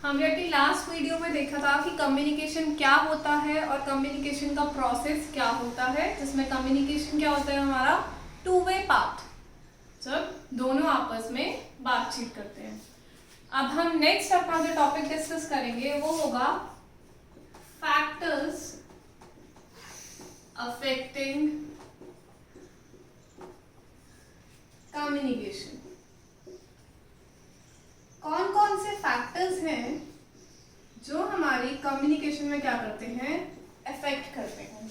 हमने अपनी last video में देखा था कि कम्युनिकेशन क्या होता है और कम्युनिकेशन का प्रोसेस क्या होता है, जिसमें कम्युनिकेशन क्या होता है हमारा टू वे पाथ, जब दोनों आपस में बातचीत करते हैं। अब हम नेक्स्ट अपना जो टॉपिक डिस्कस करेंगे वो होगा फैक्टर्स अफेक्टिंग कम्युनिकेशन। कौन कौन से फैक्टर्स हैं जो हमारी कम्युनिकेशन में क्या करते हैं, अफेक्ट करते हैं।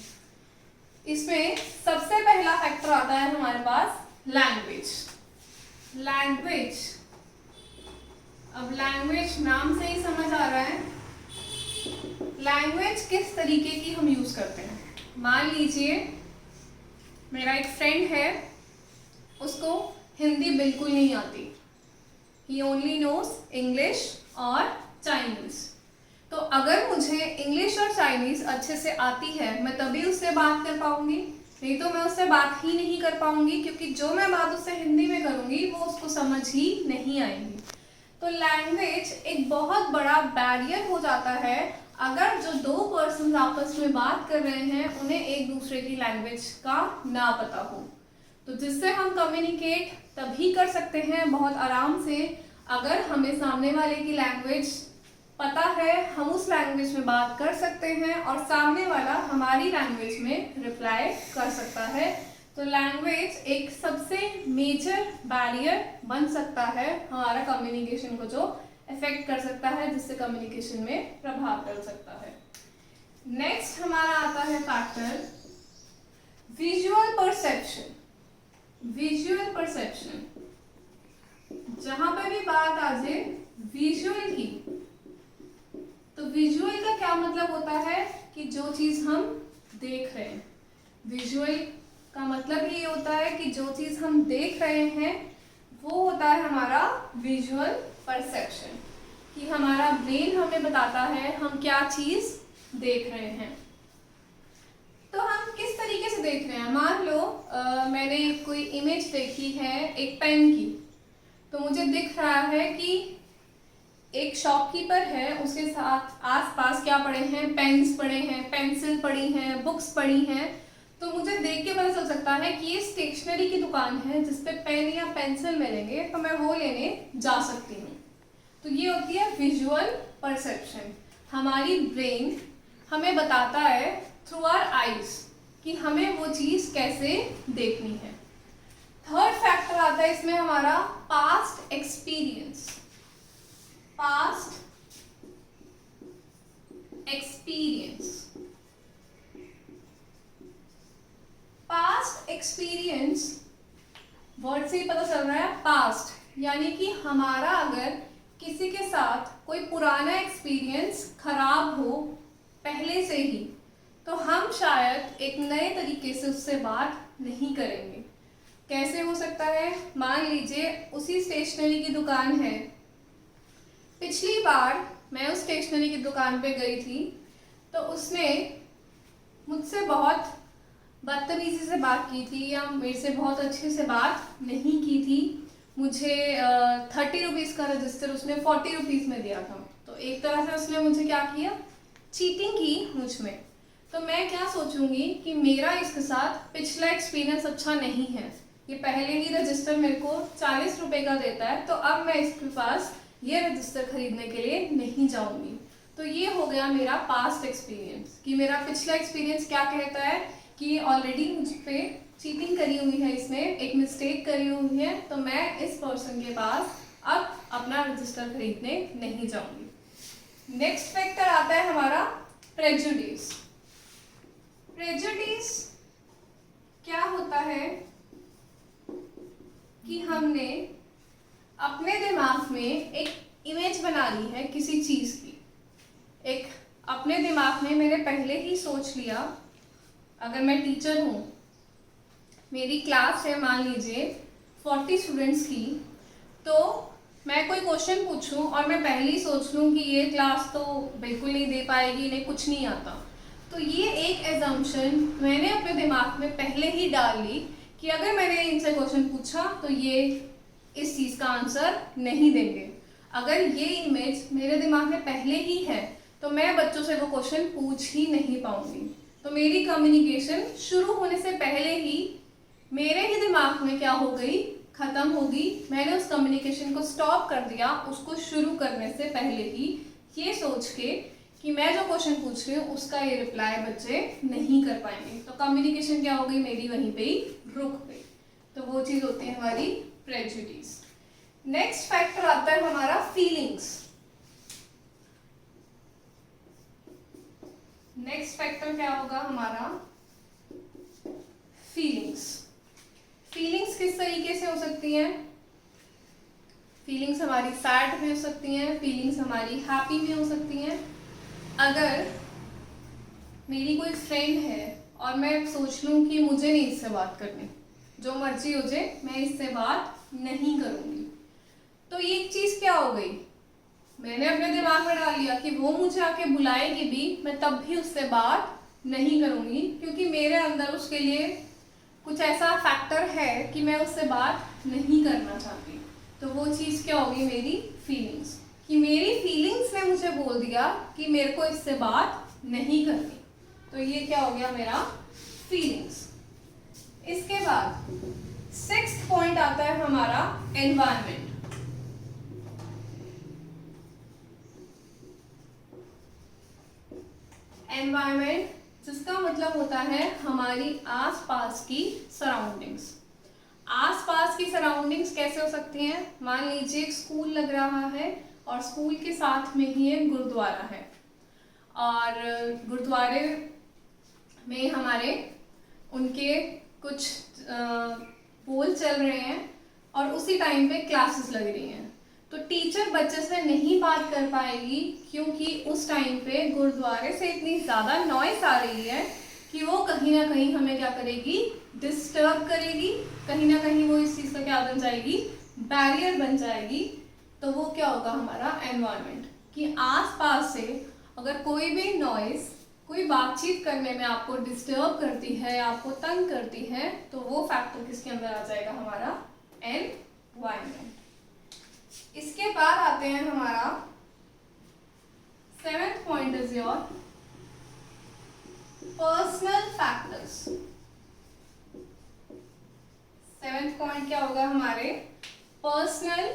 इसमें सबसे पहला फैक्टर आता है हमारे पास लैंग्वेज। अब लैंग्वेज नाम से ही समझ आ रहा है लैंग्वेज किस तरीके की हम यूज करते हैं। मान लीजिए मेरा एक फ्रेंड है, उसको हिंदी बिल्कुल नहीं आती, ही ओनली नोज इंग्लिश और चाइनीज। तो अगर मुझे इंग्लिश और चाइनीज अच्छे से आती है मैं तभी उससे बात कर पाऊंगी, नहीं तो मैं उससे बात ही नहीं कर पाऊंगी, क्योंकि जो मैं बात उससे हिंदी में करूंगी वो उसको समझ ही नहीं आएगी। तो लैंग्वेज एक बहुत बड़ा बैरियर हो जाता है अगर जो दो पर्सन आपस में बात कर रहे हैं उन्हें एक दूसरे की लैंग्वेज का ना पता हो। तो जिससे हम कम्युनिकेट तभी कर सकते हैं बहुत आराम से अगर हमें सामने वाले की लैंग्वेज पता है, हम उस लैंग्वेज में बात कर सकते हैं और सामने वाला हमारी लैंग्वेज में रिप्लाई कर सकता है। तो लैंग्वेज एक सबसे मेजर बैरियर बन सकता है हमारा कम्युनिकेशन को, जो इफेक्ट कर सकता है, जिससे कम्युनिकेशन में प्रभाव डाल सकता है। नेक्स्ट हमारा आता है factor visual perception. Visual perception, जहां पर भी बात आ जाए विजुअल की, तो विजुअल का क्या मतलब होता है कि जो चीज हम देख रहे हैं। विजुअल का मतलब ये होता है कि जो चीज हम देख रहे हैं वो होता है हमारा विजुअल परसेप्शन, कि हमारा ब्रेन हमें बताता है हम क्या चीज देख रहे हैं। तो हम किस तरीके से देख रहे हैं, मान लो मैंने कोई इमेज देखी है एक पेन की, तो मुझे दिख रहा है कि एक शॉपकीपर है, उसके साथ आसपास क्या पड़े हैं, पेन्स पड़े हैं, पेंसिल पड़ी हैं, बुक्स पड़ी हैं। तो मुझे देख के पता चल सकता है कि ये स्टेशनरी की दुकान है जिसपे पेन या पेंसिल मिलेंगे, तो मैं वो लेने जा सकती हूँ। तो ये होती है विजुअल परसेप्शन। हमारी ब्रेन हमें बताता है थ्रू आवर आईज कि हमें वो चीज कैसे देखनी है। थर्ड फैक्टर आता है इसमें हमारा past experience. Past experience, past experience word से ही पता चल रहा है पास्ट, यानी कि हमारा अगर किसी के साथ कोई पुराना एक्सपीरियंस खराब हो पहले से ही, तो हम शायद एक नए तरीके से उससे बात नहीं करेंगे। कैसे हो सकता है, मान लीजिए उसी स्टेशनरी की दुकान है, पिछली बार मैं उस स्टेशनरी की दुकान पे गई थी तो उसने मुझसे बहुत बदतमीजी से बात की थी या मेरे से बहुत अच्छे से बात नहीं की थी। मुझे 30 रुपीज़ का रजिस्टर उसने 40 रुपीज़ में दिया था। तो एक तरह से उसने मुझे क्या किया, चीटिंग की मुझ में। तो मैं क्या सोचूंगी कि मेरा इसके साथ पिछला एक्सपीरियंस अच्छा नहीं है, ये पहले ही रजिस्टर मेरे को 40 रुपये का देता है, तो अब मैं इसके पास ये रजिस्टर खरीदने के लिए नहीं जाऊंगी। तो ये हो गया मेरा पास्ट एक्सपीरियंस, कि मेरा पिछला एक्सपीरियंस क्या कहता है कि ऑलरेडी मुझ पे चीटिंग करी हुई है, इसमें एक मिस्टेक करी हुई है, तो मैं इस पर्सन के पास अब अपना रजिस्टर खरीदने नहीं जाऊंगी। नेक्स्ट फैक्टर आता है हमारा प्रेजुडिस। प्रेजुडिस क्या होता है कि हमने अपने दिमाग में एक इमेज बना ली है किसी चीज की। एक अपने दिमाग में मैंने पहले ही सोच लिया, अगर मैं टीचर हूँ, मेरी क्लास है मान लीजिए 40 स्टूडेंट्स की, तो मैं कोई क्वेश्चन पूछूं और मैं पहले ही सोच लूँ कि ये क्लास तो बिल्कुल नहीं दे पाएगी, इन्हें कुछ नहीं आता। तो ये एक एजम्पशन मैंने अपने दिमाग में पहले ही डाल ली कि अगर मैंने इनसे क्वेश्चन पूछा तो ये इस चीज़ का आंसर नहीं देंगे। अगर ये इमेज मेरे दिमाग में पहले ही है तो मैं बच्चों से वो क्वेश्चन पूछ ही नहीं पाऊंगी। तो मेरी कम्युनिकेशन शुरू होने से पहले ही मेरे ही दिमाग में क्या हो गई, खत्म होगी। मैंने उस कम्युनिकेशन को स्टॉप कर दिया उसको शुरू करने से पहले ही, ये सोच के कि मैं जो क्वेश्चन पूछ रही हूँ उसका ये रिप्लाई बच्चे नहीं कर पाएंगे। तो कम्युनिकेशन क्या हो गई मेरी, वहीं पे ही रुक गई। तो वो चीज़ होती है हमारी प्रेजुडिस। नेक्स्ट फैक्टर आता है हमारा फीलिंग्स। नेक्स्ट फैक्टर क्या होगा हमारा, फीलिंग्स। फीलिंग्स किस तरीके से हो सकती हैं? फीलिंग्स हमारी सैड में हो सकती हैं, फीलिंग्स हमारी हैप्पी में हो सकती हैं। अगर मेरी कोई फ्रेंड है और मैं सोच लूँ कि मुझे नहीं इससे बात करनी, जो मर्जी हो जाए मैं इससे बात नहीं करूँगी, तो ये एक चीज़ क्या हो गई, मैंने अपने दिमाग में डाल लिया कि वो मुझे आके बुलाएगी भी मैं तब भी उससे बात नहीं करूँगी, क्योंकि मेरे अंदर उसके लिए कुछ ऐसा फैक्टर है कि मैं उससे बात नहीं करना चाहती। तो वो चीज़ क्या होगी, मेरी फीलिंग्स, कि मेरी फीलिंग्स ने मुझे बोल दिया कि मेरे को इससे बात नहीं करनी। तो ये क्या हो गया मेरा फीलिंग्स। इसके बाद 6th पॉइंट आता है हमारा एनवायरनमेंट। एनवायरनमेंट जिसका मतलब होता है हमारी आसपास की सराउंडिंग्स। आसपास की सराउंडिंग्स कैसे हो सकती हैं? मान लीजिए एक स्कूल लग रहा है और स्कूल के साथ में ही एक गुरुद्वारा है, और गुरुद्वारे में हमारे उनके कुछ बोल चल रहे हैं और उसी टाइम पे क्लासेस लग रही हैं। तो टीचर बच्चे से नहीं बात कर पाएगी क्योंकि उस टाइम पे गुरुद्वारे से इतनी ज़्यादा नॉइस आ रही है कि वो कहीं ना कहीं हमें क्या करेगी, डिस्टर्ब करेगी। कहीं ना कहीं वो इस चीज़ का क्या बन जाएगी, बैरियर बन जाएगी। तो वो क्या होगा हमारा एनवायरनमेंट, कि आसपास से अगर कोई भी नॉइस, कोई बातचीत करने में आपको डिस्टर्ब करती है, आपको तंग करती है, तो वो फैक्टर किसके अंदर आ जाएगा, हमारा एनवायरनमेंट। इसके बाद आते हैं हमारा 7th point is your personal factors. 7th point क्या होगा हमारे पर्सनल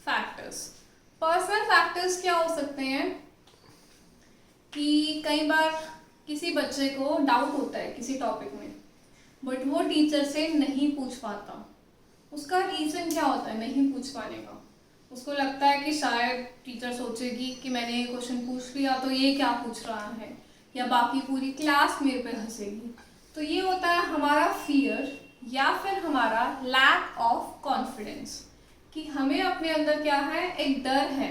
फैक्टर्स। पर्सनल फैक्टर्स क्या हो सकते हैं कि कई बार किसी बच्चे को डाउट होता है किसी टॉपिक में, बट वो टीचर से नहीं पूछ पाता। उसका रीज़न क्या होता है नहीं पूछ पाने का? उसको लगता है कि शायद टीचर सोचेगी कि मैंने ये क्वेश्चन पूछ लिया तो ये क्या पूछ रहा है, या बाकी पूरी क्लास मेरे पे हंसेगी। तो ये होता है हमारा फियर या फिर हमारा लैक ऑफ कॉन्फिडेंस, कि हमें अपने अंदर क्या है, एक डर है,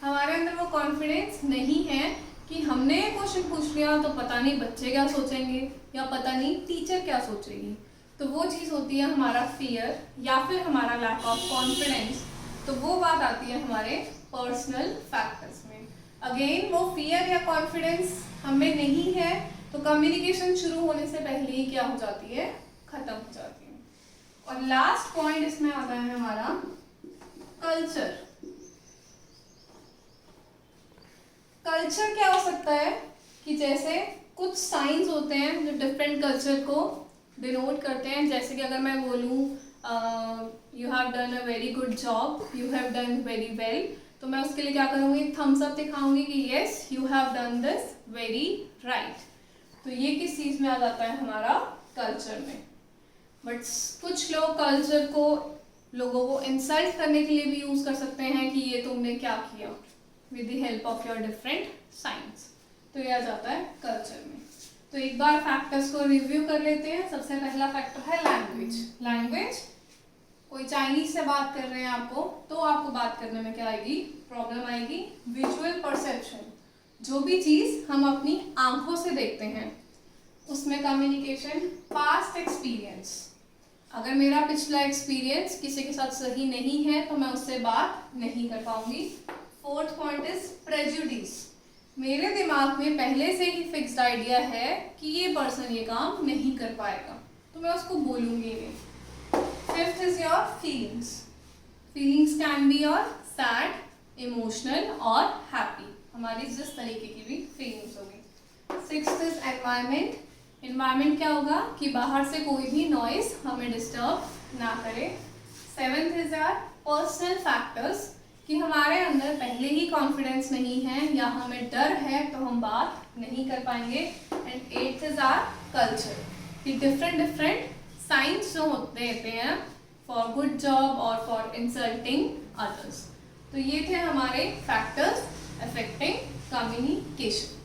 हमारे अंदर वो कॉन्फिडेंस नहीं है कि हमने ये क्वेश्चन पूछ लिया तो पता नहीं बच्चे क्या सोचेंगे या पता नहीं टीचर क्या सोचेगी। तो वो चीज़ होती है हमारा फियर या फिर हमारा लैक ऑफ कॉन्फिडेंस। तो वो बात आती है हमारे पर्सनल फैक्टर्स में। अगेन वो फियर या कॉन्फिडेंस हमें नहीं है तो कम्युनिकेशन शुरू होने से पहले ही क्या हो जाती है, खत्म हो जाती है। और लास्ट पॉइंट इसमें आता है हमारा कल्चर। कल्चर क्या हो सकता है कि जैसे कुछ साइंस होते हैं जो डिफरेंट कल्चर को डिनोट करते हैं। जैसे कि अगर मैं बोलूँ you have done a very good job, you have done very well, तो मैं उसके लिए क्या करूँगी, थम्स अप दिखाऊंगी कि yes you have done this very right. तो ये किस चीज़ में आ जाता है, हमारा कल्चर में। बट कुछ लोग कल्चर को लोगों को इंसल्ट करने के लिए भी यूज़ कर सकते हैं कि ये तुमने क्या किया, with the help of your different science. तो ये आ जाता है कल्चर में। तो एक बार फैक्टर्स को रिव्यू कर लेते हैं। सबसे पहला फैक्टर है लैंग्वेज। लैंग्वेज, कोई चाइनीज से बात कर रहे हैं आपको, तो आपको बात करने में क्या आएगी, प्रॉब्लम आएगी। विजुअल परसेप्शन, जो भी चीज़ हम अपनी आंखों से देखते हैं उसमें कम्युनिकेशन। पास्ट एक्सपीरियंस, अगर मेरा पिछला एक्सपीरियंस किसी के साथ सही नहीं है तो मैं उससे बात नहीं कर पाऊंगी। 4th पॉइंट इज प्रेजुडिस, मेरे दिमाग में पहले से ही फिक्स्ड आइडिया है कि ये पर्सन ये काम नहीं कर पाएगा, तो मैं उसको बोलूँगी नहीं। 5th is your feelings. Feelings can be your sad, emotional और हैप्पी, हमारी जिस तरीके की भी फीलिंग्स होगी। Sixth is environment. इन्वायरमेंट क्या होगा कि बाहर से कोई भी नॉइज हमें डिस्टर्ब ना करे। Seventh is our personal factors, कि हमारे अंदर पहले ही कॉन्फिडेंस नहीं है या हमें डर है तो हम बात नहीं कर पाएंगे। And eighth is our culture, कि डिफरेंट साइंस जो होते हैं फॉर गुड जॉब और फॉर इंसल्टिंग अदर्स। तो ये थे हमारे फैक्टर्स अफेक्टिंग कम्युनिकेशन।